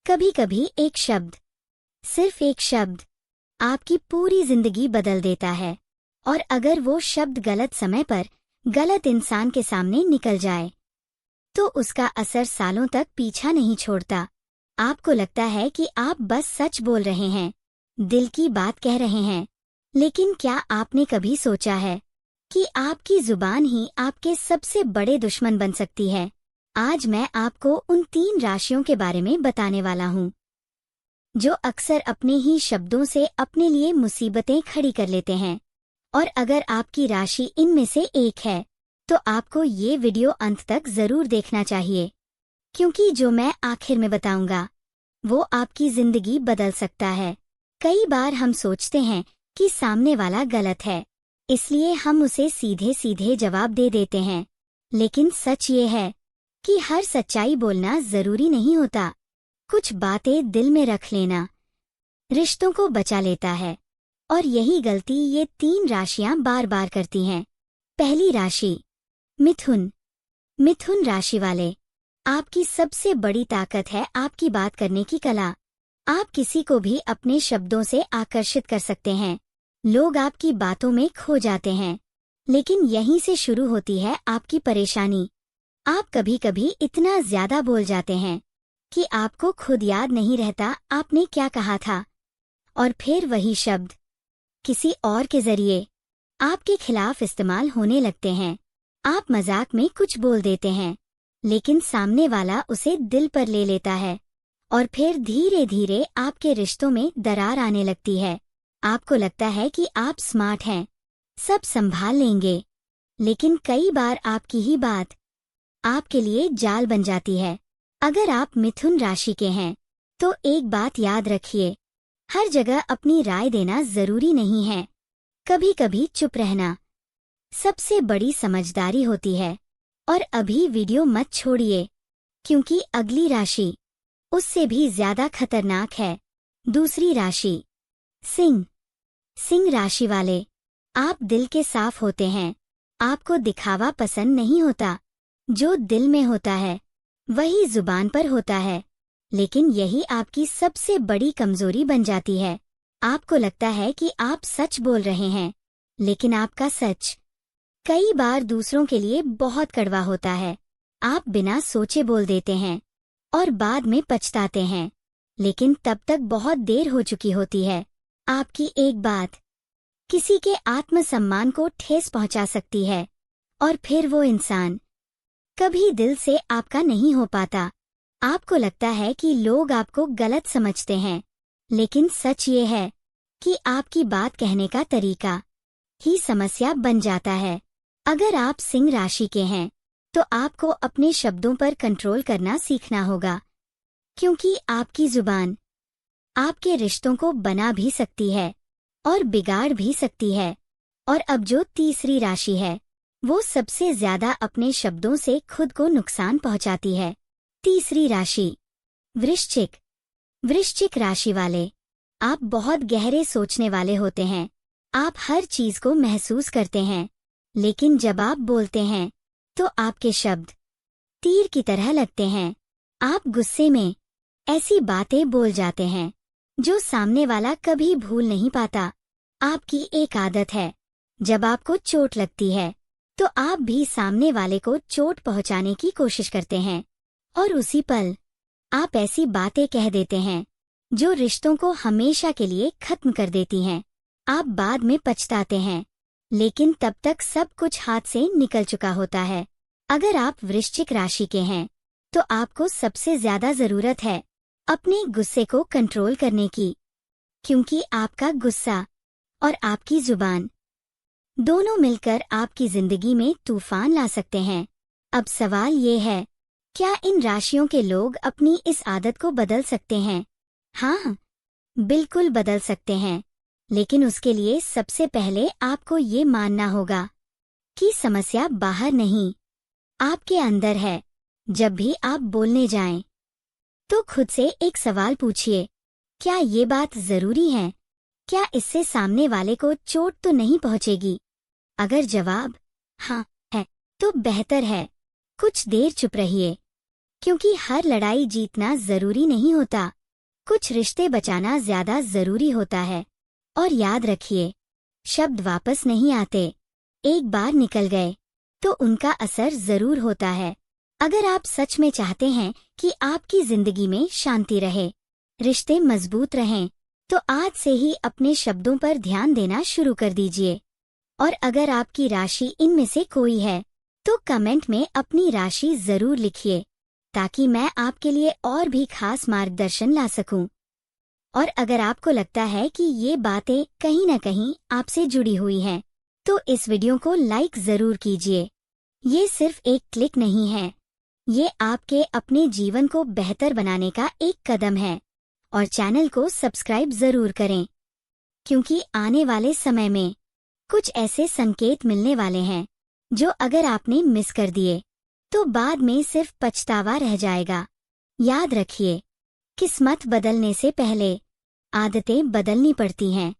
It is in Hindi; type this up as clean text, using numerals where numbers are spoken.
कभी कभी एक शब्द, सिर्फ एक शब्द, आपकी पूरी जिंदगी बदल देता है। और अगर वो शब्द गलत समय पर गलत इंसान के सामने निकल जाए तो उसका असर सालों तक पीछा नहीं छोड़ता। आपको लगता है कि आप बस सच बोल रहे हैं, दिल की बात कह रहे हैं, लेकिन क्या आपने कभी सोचा है कि आपकी जुबान ही आपके सबसे बड़े दुश्मन बन सकती है। आज मैं आपको उन 3 राशियों के बारे में बताने वाला हूँ जो अक्सर अपने ही शब्दों से अपने लिए मुसीबतें खड़ी कर लेते हैं। और अगर आपकी राशि इनमें से एक है तो आपको ये वीडियो अंत तक जरूर देखना चाहिए, क्योंकि जो मैं आखिर में बताऊंगा वो आपकी जिंदगी बदल सकता है। कई बार हम सोचते हैं कि सामने वाला गलत है, इसलिए हम उसे सीधे सीधे जवाब दे देते हैं, लेकिन सच ये है कि हर सच्चाई बोलना जरूरी नहीं होता। कुछ बातें दिल में रख लेना रिश्तों को बचा लेता है, और यही गलती ये 3 राशियां बार बार करती हैं। पहली राशि, मिथुन। मिथुन राशि वाले, आपकी सबसे बड़ी ताकत है आपकी बात करने की कला। आप किसी को भी अपने शब्दों से आकर्षित कर सकते हैं। लोग आपकी बातों में खो जाते हैं, लेकिन यहीं से शुरू होती है आपकी परेशानी। आप कभी कभी इतना ज्यादा बोल जाते हैं कि आपको खुद याद नहीं रहता आपने क्या कहा था, और फिर वही शब्द किसी और के जरिए आपके खिलाफ इस्तेमाल होने लगते हैं। आप मजाक में कुछ बोल देते हैं, लेकिन सामने वाला उसे दिल पर ले लेता है, और फिर धीरे धीरे आपके रिश्तों में दरार आने लगती है। आपको लगता है कि आप स्मार्ट हैं, सब संभाल लेंगे, लेकिन कई बार आपकी ही बात आपके लिए जाल बन जाती है। अगर आप मिथुन राशि के हैं तो एक बात याद रखिए, हर जगह अपनी राय देना जरूरी नहीं है। कभी कभी चुप रहना सबसे बड़ी समझदारी होती है। और अभी वीडियो मत छोड़िए, क्योंकि अगली राशि उससे भी ज्यादा खतरनाक है। दूसरी राशि, सिंह। सिंह राशि वाले, आप दिल के साफ होते हैं। आपको दिखावा पसंद नहीं होता। जो दिल में होता है वही जुबान पर होता है, लेकिन यही आपकी सबसे बड़ी कमजोरी बन जाती है। आपको लगता है कि आप सच बोल रहे हैं, लेकिन आपका सच कई बार दूसरों के लिए बहुत कड़वा होता है। आप बिना सोचे बोल देते हैं और बाद में पछताते हैं, लेकिन तब तक बहुत देर हो चुकी होती है। आपकी एक बात किसी के आत्मसम्मान को ठेस पहुंचा सकती है, और फिर वो इंसान कभी दिल से आपका नहीं हो पाता। आपको लगता है कि लोग आपको गलत समझते हैं, लेकिन सच ये है कि आपकी बात कहने का तरीका ही समस्या बन जाता है। अगर आप सिंह राशि के हैं तो आपको अपने शब्दों पर कंट्रोल करना सीखना होगा, क्योंकि आपकी जुबान आपके रिश्तों को बना भी सकती है और बिगाड़ भी सकती है। और अब जो तीसरी राशि है वो सबसे ज्यादा अपने शब्दों से खुद को नुकसान पहुंचाती है। तीसरी राशि, वृश्चिक। वृश्चिक राशि वाले, आप बहुत गहरे सोचने वाले होते हैं। आप हर चीज को महसूस करते हैं, लेकिन जब आप बोलते हैं तो आपके शब्द तीर की तरह लगते हैं। आप गुस्से में ऐसी बातें बोल जाते हैं जो सामने वाला कभी भूल नहीं पाता। आपकी एक आदत है, जब आपको चोट लगती है तो आप भी सामने वाले को चोट पहुंचाने की कोशिश करते हैं, और उसी पल आप ऐसी बातें कह देते हैं जो रिश्तों को हमेशा के लिए खत्म कर देती हैं। आप बाद में पछताते हैं, लेकिन तब तक सब कुछ हाथ से निकल चुका होता है। अगर आप वृश्चिक राशि के हैं तो आपको सबसे ज्यादा जरूरत है अपने गुस्से को कंट्रोल करने की, क्योंकि आपका गुस्सा और आपकी जुबान दोनों मिलकर आपकी जिंदगी में तूफान ला सकते हैं। अब सवाल ये है, क्या इन राशियों के लोग अपनी इस आदत को बदल सकते हैं? हाँ, बिल्कुल बदल सकते हैं, लेकिन उसके लिए सबसे पहले आपको ये मानना होगा कि समस्या बाहर नहीं, आपके अंदर है। जब भी आप बोलने जाएं, तो खुद से एक सवाल पूछिए, क्या ये बात जरूरी है? क्या इससे सामने वाले को चोट तो नहीं पहुंचेगी? अगर जवाब हाँ है तो बेहतर है कुछ देर चुप रहिए, क्योंकि हर लड़ाई जीतना जरूरी नहीं होता। कुछ रिश्ते बचाना ज्यादा जरूरी होता है। और याद रखिए, शब्द वापस नहीं आते। एक बार निकल गए तो उनका असर जरूर होता है। अगर आप सच में चाहते हैं कि आपकी जिंदगी में शांति रहे, रिश्ते मजबूत रहें, तो आज से ही अपने शब्दों पर ध्यान देना शुरू कर दीजिए। और अगर आपकी राशि इनमें से कोई है तो कमेंट में अपनी राशि जरूर लिखिए, ताकि मैं आपके लिए और भी खास मार्गदर्शन ला सकूं। और अगर आपको लगता है कि ये बातें कहीं न कहीं आपसे जुड़ी हुई हैं, तो इस वीडियो को लाइक जरूर कीजिए। ये सिर्फ एक क्लिक नहीं है, ये आपके अपने जीवन को बेहतर बनाने का एक कदम है। और चैनल को सब्सक्राइब जरूर करें, क्योंकि आने वाले समय में कुछ ऐसे संकेत मिलने वाले हैं जो अगर आपने मिस कर दिए तो बाद में सिर्फ पछतावा रह जाएगा। याद रखिए, किस्मत बदलने से पहले आदतें बदलनी पड़ती हैं।